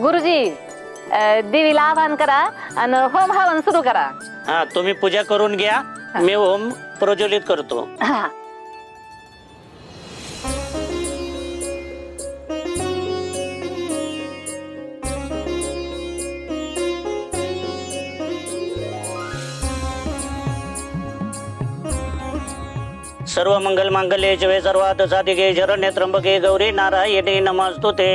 गुरुजी देवीला आवाहन करा आणि होम हवन सुरू करा. हा तुम्ही पूजा करून घ्या, मी होम प्रज्वलित करतो. हा सर्व मंगल मांगल्ये शिवे सर्वार्थ साधिके शरण्ये त्र्यंबके गौरी नारायणी नमस्तुते.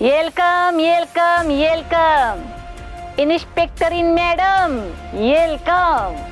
Welcome welcome welcome inspector in madam welcome.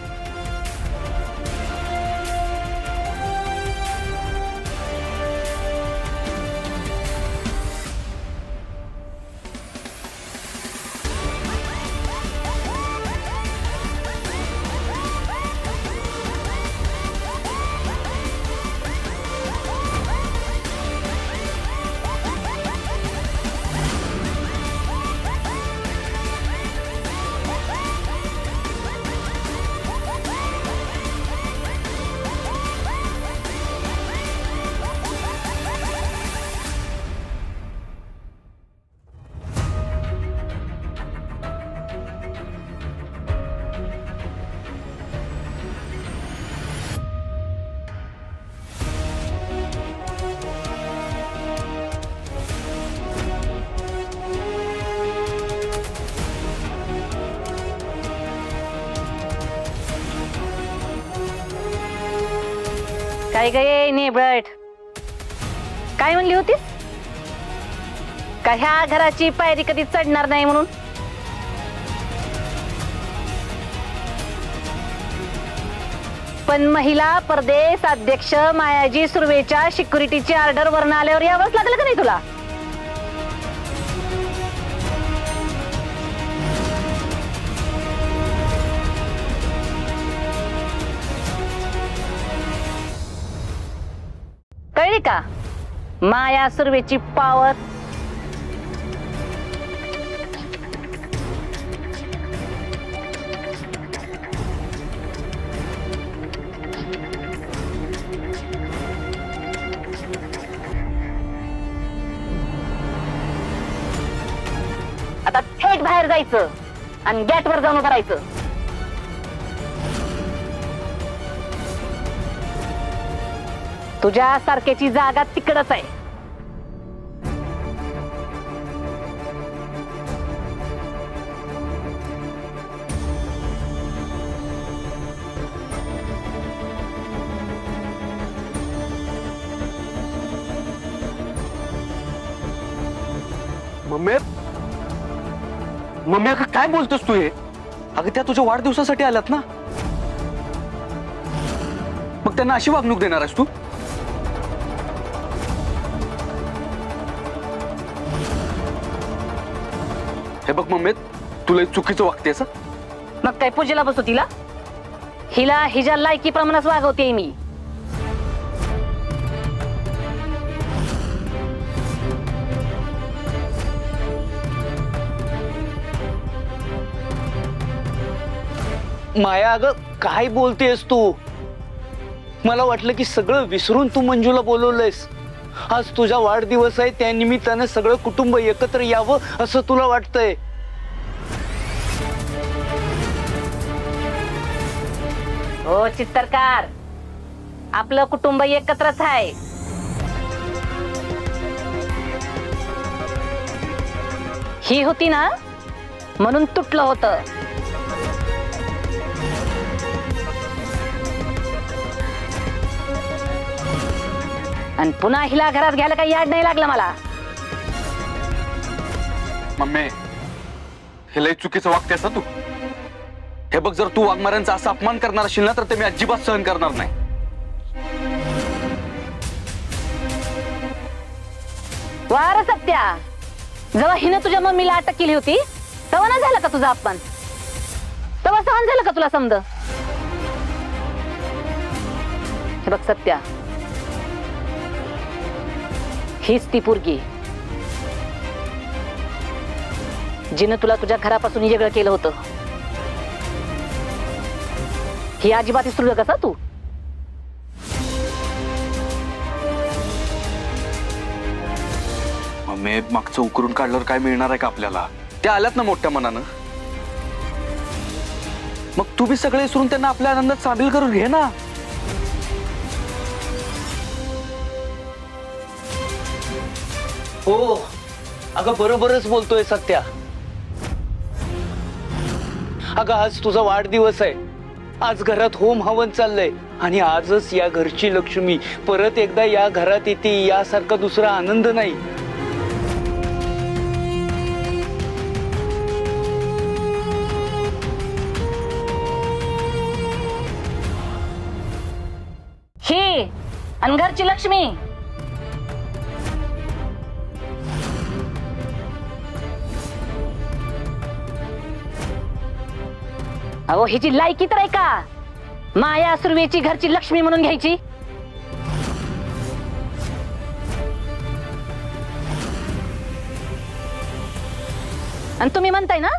काय गे नेबट, काय म्हणली होतीस? का ह्या घराची पायरी कधी चढणार नाही म्हणून? पण महिला प्रदेश अध्यक्ष मायाजी सुर्वेच्या सिक्युरिटीची ऑर्डर वरून आल्यावर यावंच लागलं का नाही तुला? कळली का माया सुर्वेची पावर? आता थेट बाहेर जायचं आणि गेटवर जाऊन उभं राहायचं. तुझ्या सारख्याची जागा तिकडच आहे. मम्मी अगं काय बोलतोस तू हे? अगं त्या तुझ्या वाढदिवसासाठी आल्यात ना, मग त्यांना अशी वागणूक देणार आहेस तू? हे बघ मम्मी, तुला चुकीचं वागतेस. मग काय पूजेला बसतो तिला? हिला हिच्या लायकी प्रमाणात वागवते मी. माया अगं काय बोलतेस तू? मला वाटलं की सगळं विसरून तू मंजूला बोलवलंयस. आज तुझा वाढदिवस आहे, त्या निमित्तानं सगळं कुटुंब एकत्र यावं असं तुला वाटतंय. हो चित्रकार, आपलं कुटुंब एकत्रच आहे. ही होती ना म्हणून तुटलं होतं. आणि पुन्हा हिला घरात घ्यायला काही याड नाही लागलं मला. मम्मी हे लय चुकीचं वागतेस ना तू. हे बघ, जर तू वाघमाऱ्यांचा असा अपमान करणार असेल ना तर ते मी अजिबात सहन करणार नाही. वार सत्या, जेव्हा हिनं तुझ्या मम्मीला अटक केली होती तेव्हा ना झालं का तुझा अपमान? तेव्हा सहन झालं का तुला समज? हे बघ सत्या, हीच ती पोरगी जिनं तुला तुझ्या घरापासून वेगळं केलं होतं. ही अजिबात विसरू नका तू. मम्मी, मागचं उकरून काढल्यावर काय मिळणार आहे का आपल्याला? त्या आल्यात ना मोठ्या मनानं. मग तू बी सगळे विसरून त्यांना आपल्या आनंदात सामील करून घे ना. हो अगं, बरोबरच बोलतोय सत्या. अगं, आज तुझा वाढदिवस आहे. आज घरात होम हवन चाललंय आणि आजच या घरची लक्ष्मी परत एकदा या घरात येते यासारखा दुसरा आनंद नाही. ही आणि घरची लक्ष्मी अहो, हिची लायकी तर आहे का माया सुर्वेची घरची लक्ष्मी म्हणून घ्यायची? आणि तुम्ही म्हणताय ना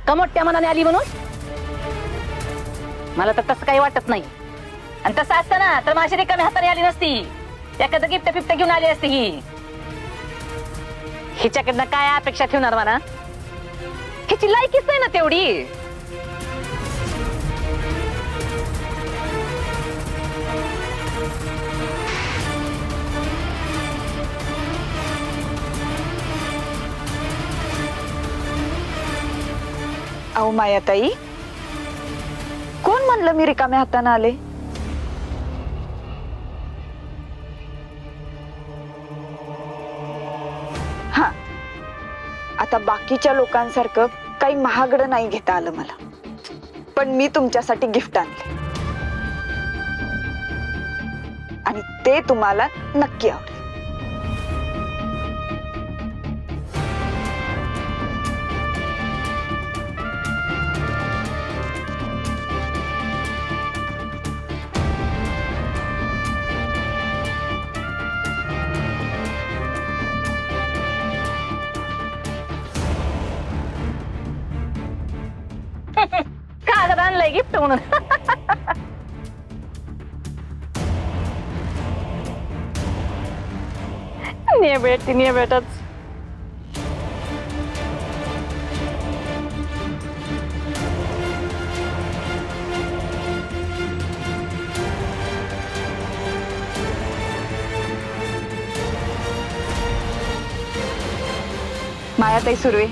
का मोठ्या मनाने आली म्हणून? मला तर तसं काही वाटत नाही. आणि तसं असतं ना तर माझी रिकामी हाताने आली नसती. एखादं गिफ्ट पिफ्ट घेऊन आली असती. हिच्याकडनं काय अपेक्षा ठेवणार मला? हिची लायकीच नाही ना तेवढी. अहो मायाताई, कोण म्हणलं मी रिकाम्या हाताने आले? हा, आता बाकीच्या लोकांसारखं काही महागडं नाही घेता आलं मला, पण मी तुमच्यासाठी गिफ्ट आणले आणि ते तुम्हाला नक्की आवडेल. कागद आणलंय गिफ्ट म्हणून. ने भेटती ने भेटच. मायाताई सुर्वे,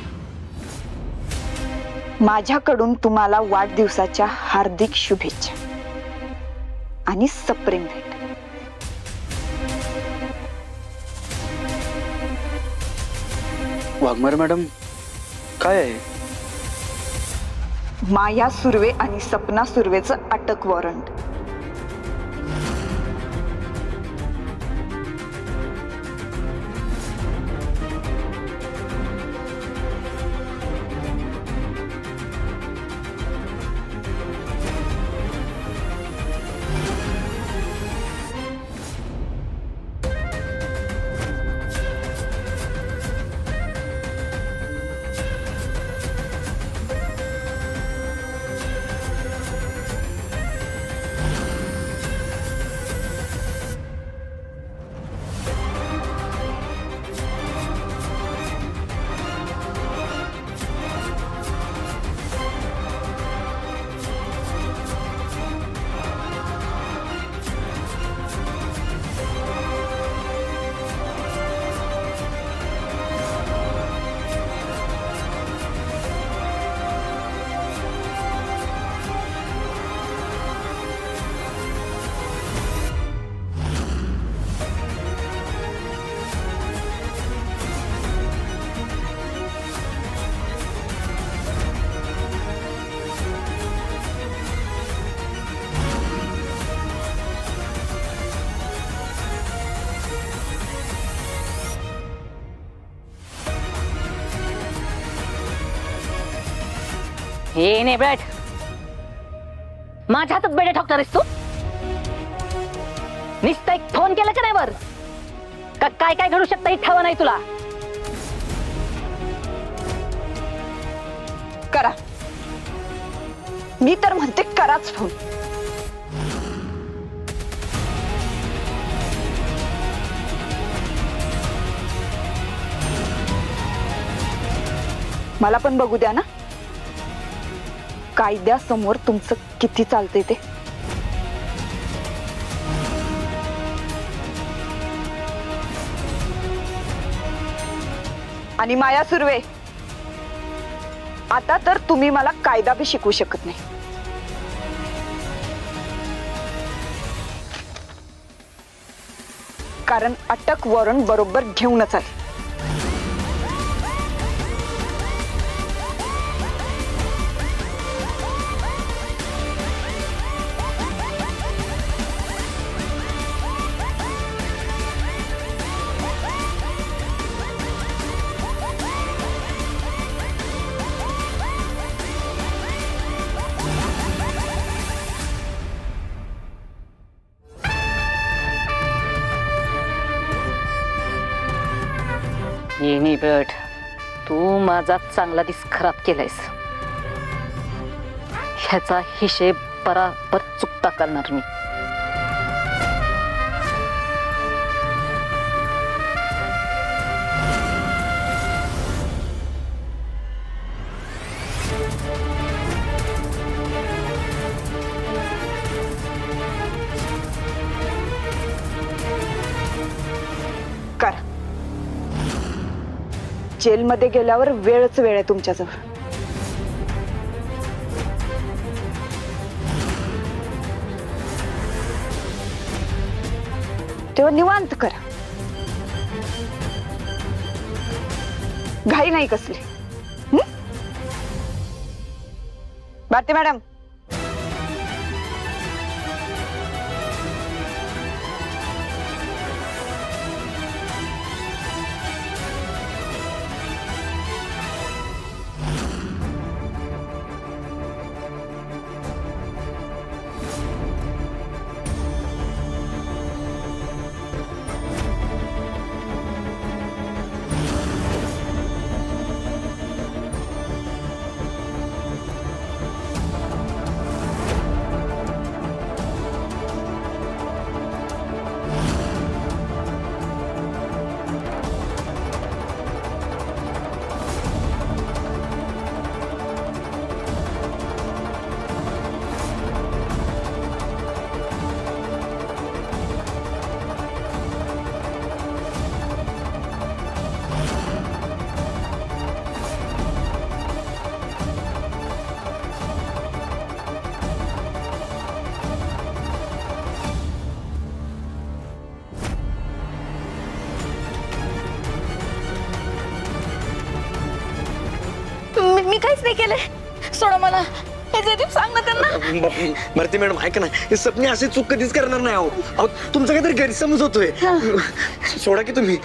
माझ्याकडून तुम्हाला वाढदिवसाच्या हार्दिक शुभेच्छा आणि सप्रेम भेट. वाघमारे मॅडम, काय आहे? माया सुर्वे आणि सपना सुर्वेचं अटक वॉरंट. हे नेबळट, माझ्या हातात बेडे ठोकणारेस तू? नुसतं एक फोन केला का नाही वर? का काय काय घडू शकतं ठाव नाही तुला? करा, मी तर म्हणते कराच फोन. मला पण बघू द्या ना कायद्यासमोर तुमचं किती चालतंय ते. आणि माया सुर्वे, आता तर तुम्ही मला कायदा बी शिकवू शकत नाही. कारण अटक वॉरंट बरोबर घेऊनच आले. ये नेबळट, तू माझा चांगला दिस खराब केलायस. ह्याचा हिशेब बराबर चुकता करणार मी. करा. जेलमध्ये गेल्यावर वेळच वेळ आहे तुमच्याजवळ. तेव्हा निवांत करा, घाई नाही कसली. भारती मॅडम, मी काहीच नाही केलंय, सोडा मला. हे जयदीप सांग ना त्यांना. भारती मॅडम ऐका ना, हे सपने असे चूक कधीच करणार नाही. अहो तुमचा काहीतरी गैरसमज होतोय. सोडा की तुम्ही.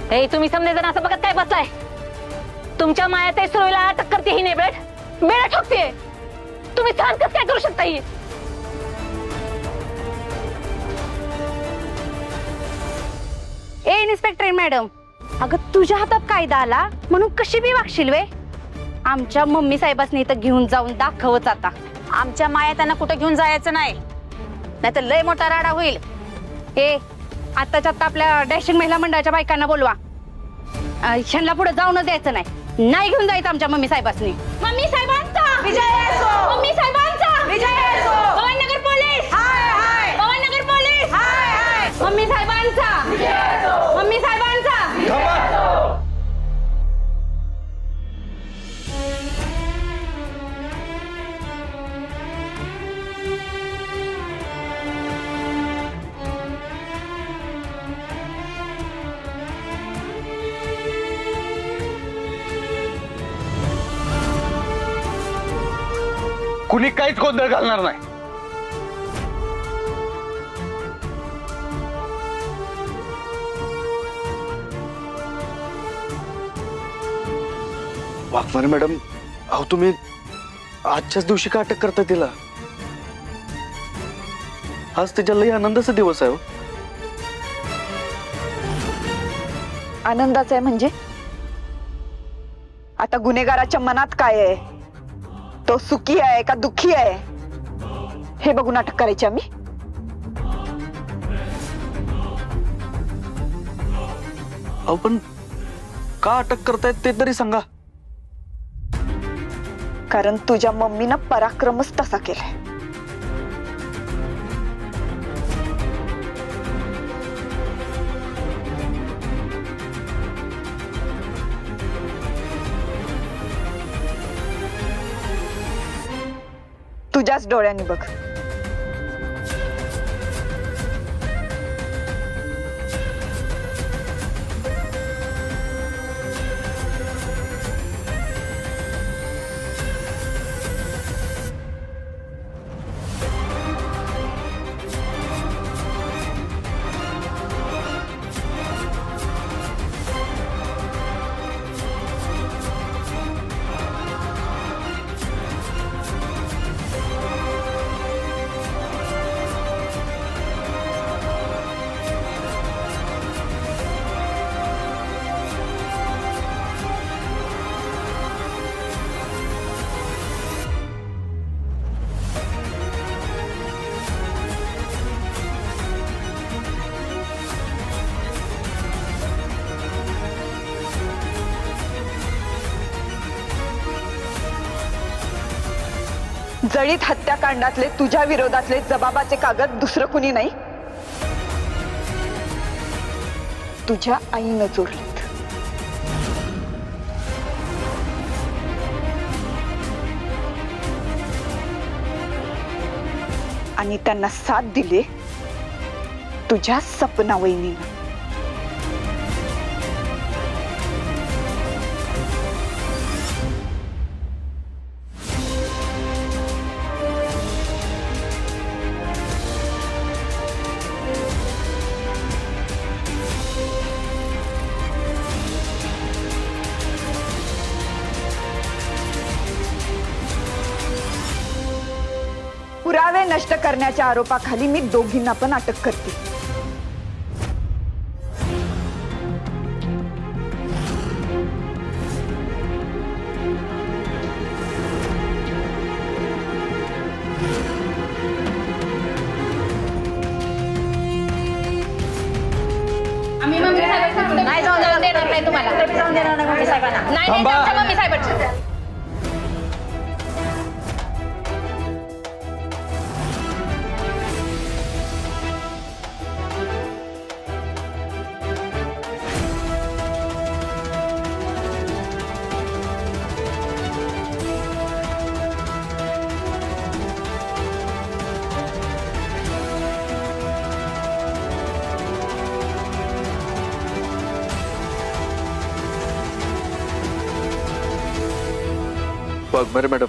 हे तुम्ही समजे जण असं बघत काय बसलाय? तुमच्या मायात सुरुवातीला अटक करते ही नेबळट, बेडा ठोकते. तुम्ही सहन कसं काय करू शकता? ही ए इन्स्पेक्टर मॅडम, अगं तुझ्या हातात कायदा आला म्हणून कशी बी वागशील वे? आमच्या मम्मी साहेबांनी इथं घेऊन जाऊन दाखवच. आता आमच्या माया त्यांना कुठं घेऊन जायचं नाही, नाहीतर लय मोठा राडा होईल. ए आताच्या आता आपल्या डॅशिंग महिला मंडळाच्या बायकांना बोलवा. ह्यांना पुढे जाऊनच द्यायचं नाही. नाही घेऊन जायचं आमच्या मम्मी साहेबांनी. मम्मी साहेबांचा विजय असो. मम्मी साहेबांचा विजय असो. पवननगर पोलीस. हाय हाय. पवननगर पोलीस. मम्मी साहेबांचा मम्मी साहेबांचा कुणी काहीच गोंधळ घालणार नाही. वाघमारे मॅडम, अहो तुम्ही आजच्याच दिवशी का अटक करता तिला? आज तिच्या लई आनंदाचा दिवस आहे. आनंदाचा आहे म्हणजे? आता गुन्हेगाराच्या मनात काय आहे? तो सुखी आहे का दुःखी आहे हे बघून अटक करायची आम्ही? अहो पण का अटक करतायत ते तरी सांगा. कारण तुझ्या मम्मीनं पराक्रमच तसा केलाय. तुझ्याच डोळ्यांनी बघ. जळीत हत्याकांडातले तुझ्या विरोधातले जबाबाचे कागद दुसरं कुणी नाही, तुझ्या आईनं चोरलेत. आणि त्यांना साथ दिले तुझ्या सपना वहिनीनं. पुरावे नष्ट करण्याच्या आरोपाखाली मी दोघींना पण अटक करते. आम्ही मम्मी साहेबांना नाही जाऊन देणार नाही तुम्हाला. जाऊन देणार नाही मम्मी साहेबांना. नाही मम्मी साहेबांना. वाघमारे मॅडम,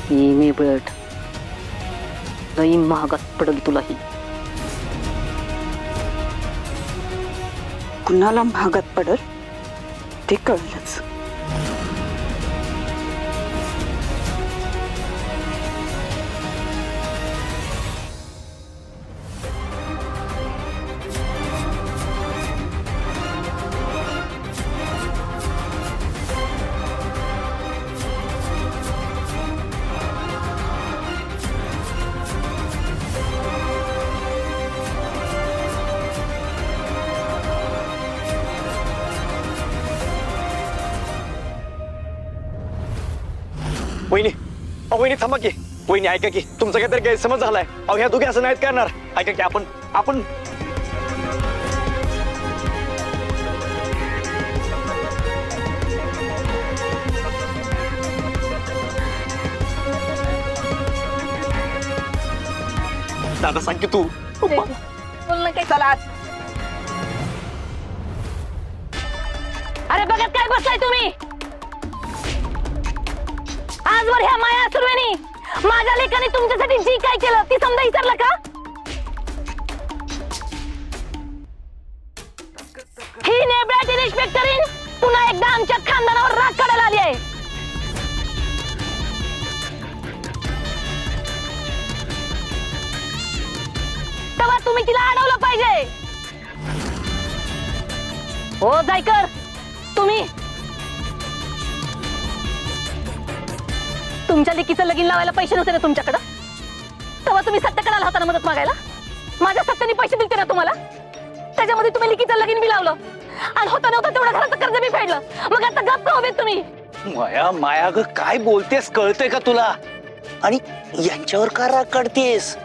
नेबळट लई महागात पडल तुला ही. कुणाला महागात पडल ते कळलंच. वहिनी, वहिनी थांबा की. वहिनी ऐका की, तुमचा काहीतरी गैरसमज झालाय. ह्या दोघे असं नाहीत करणार. ऐका की, आपण दादा सांग की तू. चला अरे बघत काय बसलाय तुम्ही? आजवर ह्या माया सुरवेनी माझ्या लेकाने तुमच्यासाठी जी काय केलं ती समजा विसरलं का? ही नेबळाची इन्स्पेक्टरीन पुन्हा एकदा आमच्या खानदानावर राग काढायला आली आहे. तेव्हा तुम्ही तिला अडवलं पाहिजे. हो जायकर, तुम्ही तुमच्या लेकीचं लगीन लावायला पैसे नव्हते ना तुमच्याकडं, तेव्हा तुम्ही सत्याकडे आला होता ना मदत मागायला. माझ्या सत्याने पैसे दिलते ना तुम्हाला, त्याच्यामध्ये तुम्ही लेकीचं लगीन बी लावलं आणि होता नव्हता तेवढं घराचं कर्ज बी फेडलं. मग आता गप्प हवेत तुम्ही. माया ग काय बोलतेस कळतंय का तुला? आणि यांच्यावर का राग काढतेस?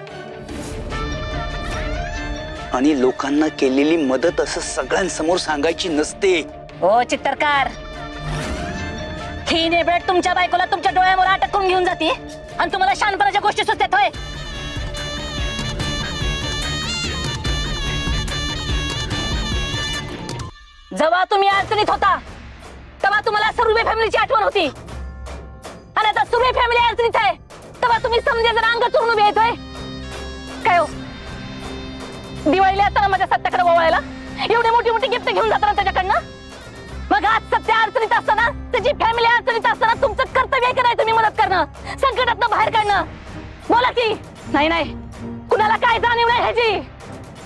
आणि लोकांना केलेली मदत असं सगळ्यांसमोर सांगायची नसते. हो चित्तरकार, ही नेबळट तुमच्या बायकोला तुमच्या डोळ्यावर अटक करून घेऊन जाते आणि तुम्हाला शानपणाच्या गोष्टी सुचतात होय. जेव्हा तुम्ही अडचणीत होता तेव्हा तुम्हाला सुर्वे फॅमिलीची आठवण होती आणि आता सुर्वे फॅमिली अडचणीत आहे तेव्हा तुम्ही समजे जर अंग चोरून उभे येतोय काय हो? दिवाळीला येताना माझ्या सत्याकडे ओवाळायला एवढी मोठी मोठी गिफ्ट घेऊन जाताना त्याच्याकडनं. मग आज सत्य अडचणीत असताना, त्याची फॅमिली अडचणीत असताना तुमचं कर्तव्य आहे का नाही तुम्ही मदत करणं, संकटातनं बाहेर काढणं? बोला की. नाही कुणाला काय जाणीव नाही ह्याची.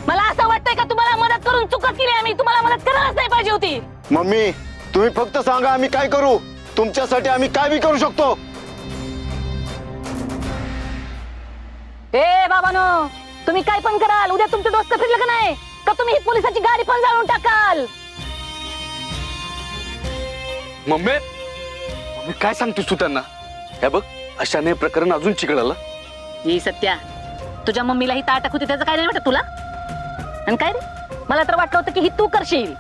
मला असं वाटतंय का तुम्हाला मदत करून चुकत केली आम्ही, तुम्हाला मदत करायलाच नाही पाहिजे होती. मम्मी, तुम्ही फक्त सांगा आम्ही काय करू. तुमच्यासाठी आम्ही काय बी करू शकतो. ए बाबानो, तुम्ही काय पण कराल, उद्या तुमचं डोसकं फिरलं का नाही का तुम्ही ही पोलिसाची गाडी पण जाळून टाकाल. मम्मी काय सांगतेस तू त्यांना? हे बघ, अशाने प्रकरण अजून चिघळलं. ही सत्या, तुझ्या मम्मीला ही ताटक होती त्याचं काय नाही वाटत तुला? आणि काय रे, मला तर वाटलं होतं की ही तू करशील,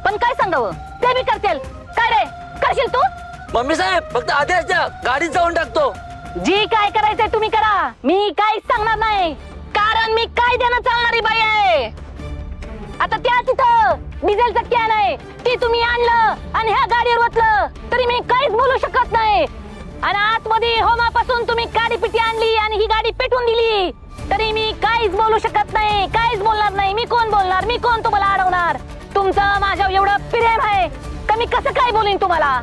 पण काय सांगावं, ते बी करतील. काय रे, करशील तू? मम्मी साहेब, फक्त आदेश द्या, गाडीत जाऊन टाकतो. जी काय करायचंय तुम्ही करा, मी काहीच सांगणार नाही, कारण मी कायद्यानं चालणारी बाई आहे. आता त्या तिथं डिझेलचं कॅन आहे, ती तुम्ही आणलं आणि ह्या गाडीवर ओतलं तरी मी काहीच बोलू शकत नाही. आणि आतमध्ये होमापासून तुम्ही गाडी पिटी आणली आणि ही गाडी पेटवून दिली तरी मी काहीच बोलू शकत नाही, काहीच बोलणार नाही. मी कोण बोलणार, मी कोण तुम्हाला अडवणार? तुमचं माझ्यावर एवढं प्रेम आहे का मी कसं काय बोलीन तुम्हाला?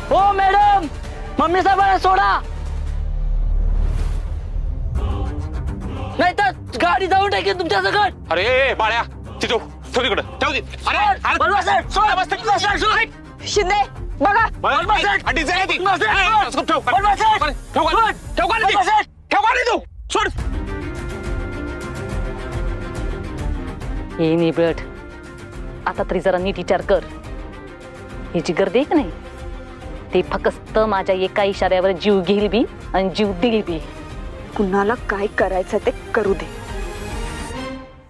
हो मॅडम, मम्मी साहेबांना सोडा, नाही तर गाडी जाऊन टाकेल तुमच्या सकट. अरे बाळ्या, तिथं तिकडं ठेव दे. शिंदे बघा, हे निबळट, आता तरी जरा नीट विचार कर. हिची गर्दी आहे की नाही, ते फक्त माझ्या एका इशाऱ्यावर जीव घेईल बी आणि जीव दिली बी. कुणाला काय करायचं ते करू दे,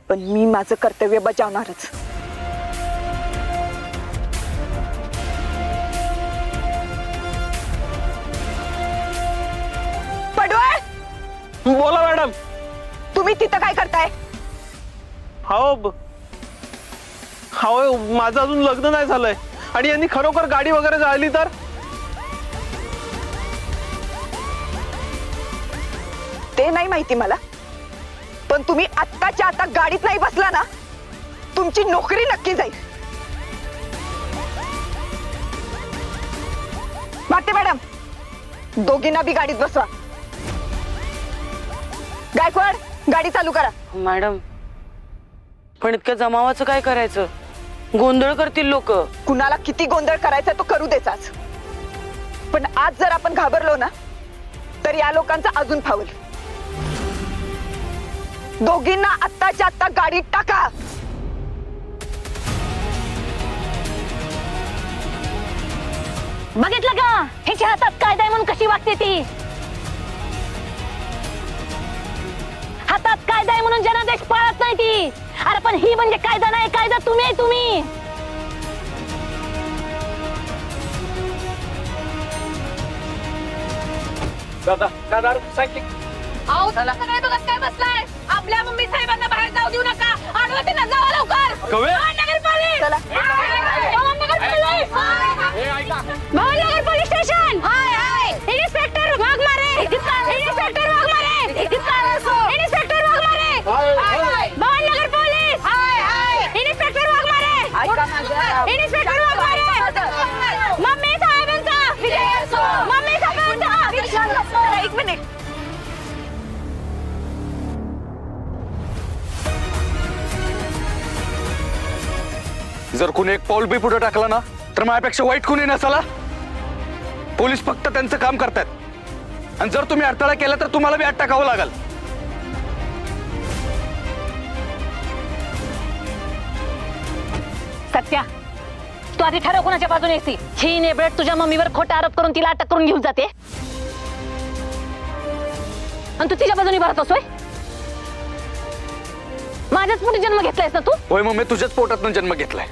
पण मी माझं कर्तव्य बजावणारच. पडवळ, बोला मॅडम. तुम्ही तिथं काय करताय? हो माझं अजून लग्न नाही झालंय आणि यांनी खरोखर गाडी वगैरे जाळली तर? ते नाही माहिती मला, पण तुम्ही आत्ताच्या आता गाडीत नाही बसला ना, तुमची नोकरी नक्की जाईल. मागते मॅडम, दोघींना बी गाडीत बसवा. गायकवाड, गाडी चालू करा. मॅडम, पण इतक्या जमावाचं काय करायचं? गोंधळ करतील लोक. कुणाला किती गोंधळ करायचा तो करू देचाच, पण आज जर आपण घाबरलो ना तर या लोकांचा अजून फावल. दोघींना आत्ताच्या आत्ता गाडीत टाका. बघितलं का हिच्या हातात कायदा आहे म्हणून कशी वागते ती? हातात कायदा आहे म्हणून जनादेश पाळत नाही ती. अरे पण ही म्हणजे कायदा नाही, कायदा तुम्ही आहे, तुम्ही. दादा दादा सांग की. अहो चला सगळे बघत काय बसलाय? आपल्या मम्मी साहेबांना बाहेर जाऊ देऊ नका. आडवं त्यांना जावं लवकर. कवे? नगरपालिका. चला. Bhavnagar police station. Hi hi. Inspector Waghmare. Inspector Waghmare. Inspector Waghmare. Bhavnagar police. Hi hi. Inspector Waghmare. Inspector Waghmare. Mummy साहेबांचा विजय असो. मम्मी साहेबांचा विजय असो. एक मिनिट. जर कुणी एक पाऊल बी पुढे टाकला ना तर माझ्यापेक्षा वाईट कुणी नसाला. पोलीस फक्त त्यांचं काम करतात आणि जर तुम्ही अडथळा केला तर तुम्हाला बी आत टाकावं लागेल. सत्या, तू आधी ठरव कोणाच्या बाजूने येसी. ही नेबळट तुझ्या मम्मीवर खोटा आरोप करून तिला अटक करून घेऊन जाते आणि तू तिच्या बाजूने भरत असोय. माझ्याच पोटी जन्म घेतलायस ना तू? होय मम्मी, तुझ्याच पोटातून जन्म घेतलाय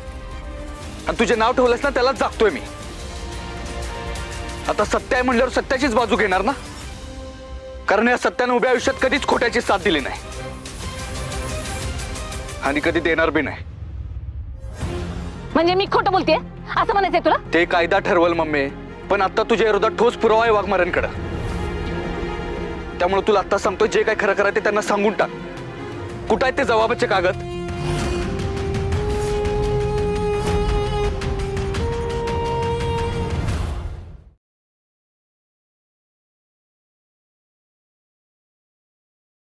आणि तुझे नाव ठेवलंस ना त्यालाच जागतोय मी. आता सत्य आहे म्हणल्यावर सत्याचीच बाजू घेणार ना, कारण या सत्यानं उभ्या आयुष्यात कधीच खोट्याची साथ दिली नाही आणि कधी देणार बी नाही. म्हणजे मी खोटं बोलतेय असं म्हणायचंय तुला? ते कायदा ठरवल मम्मी, पण आता तुझ्या विरोधात ठोस पुरावा आहे वाघमाऱ्यांकडे. त्यामुळे तुला आता सांगतोय, जे काय खरं करायचं त्यांना सांगून टाक. कुठं आहेत ते जबाबाचे कागद?